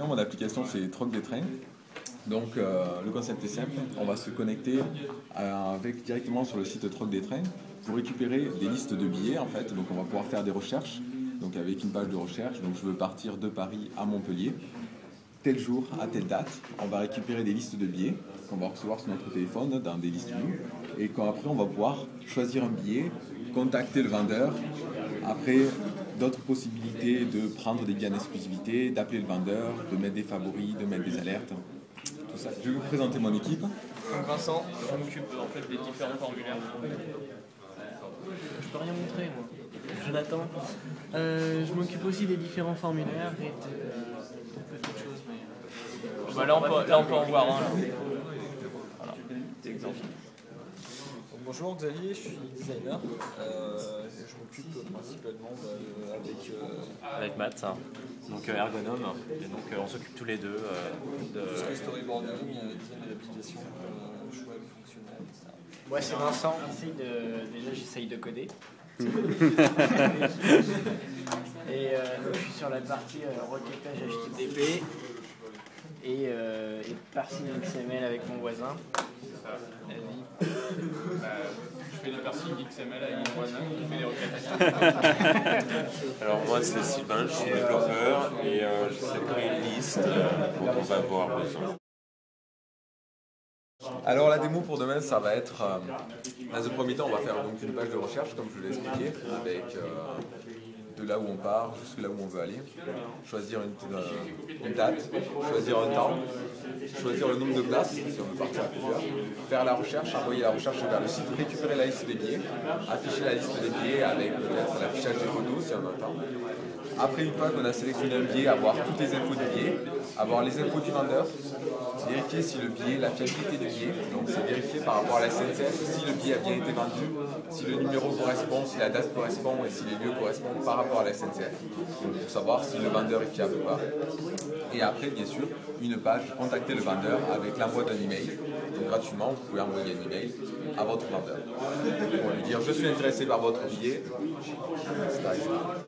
Mon application c'est Troc des trains. Donc le concept est simple, on va se connecter directement sur le site Troc des trains pour récupérer des listes de billets en fait. Donc on va pouvoir faire des recherches, donc avec une page de recherche. Donc je veux partir de Paris à Montpellier, tel jour à telle date. On va récupérer des listes de billets qu'on va recevoir sur notre téléphone dans des listes view. Et après on va pouvoir choisir un billet, contacter le vendeur. Après, d'autres possibilités de prendre des billets en exclusivité, d'appeler le vendeur, de mettre des favoris, de mettre des alertes, tout ça. Je vais vous présenter mon équipe. Donc Vincent, je m'occupe en fait des différents formulaires. Je peux rien montrer moi. Jonathan, je m'occupe aussi des différents formulaires et de petites choses. Mais... Bah là, on peut en voir un. Là. Voilà, c'est exemple. Bonjour Xavier, je suis designer. Je m'occupe principalement avec Matt, hein. Donc ergonome, et donc on s'occupe tous les deux de tout ce qui est storyboarding, design de l'application, choix fonctionnel, etc. Moi c'est Vincent, déjà j'essaye de coder. Et donc, je suis sur la partie requêtage HTTP et parsing XML avec mon voisin. Je fais des parsing XML avec mon voisin qui fait des requêtes. Alors moi c'est Sylvain, je suis développeur et j'essaie de créer une liste dont on va avoir besoin. Alors la démo pour demain, ça va être, dans un premier temps, on va faire donc une page de recherche, comme je vous l'ai expliqué, avec de là où on part jusqu'à là où on veut aller, choisir une date, choisir un temps, choisir le nombre de places, si on veut partir à plusieurs, faire la recherche, envoyer la recherche vers le site, récupérer la liste des billets, afficher la liste des billets avec peut-être l'affichage des photos si on a le temps. Après, une fois qu'on a sélectionné un billet, avoir toutes les infos du billet, avoir les infos du vendeur, vérifier si le billet, la fiabilité du billet, donc c'est vérifier par rapport à la SNCF si le billet a bien été vendu, si le numéro correspond, si la date correspond et si les lieux correspondent par rapport à la SNCF, donc pour savoir si le vendeur est fiable ou pas. Et après, bien sûr, une page, contacter le vendeur avec l'envoi d'un email. Donc gratuitement, vous pouvez envoyer un email à votre vendeur pour lui dire je suis intéressé par votre billet, etc.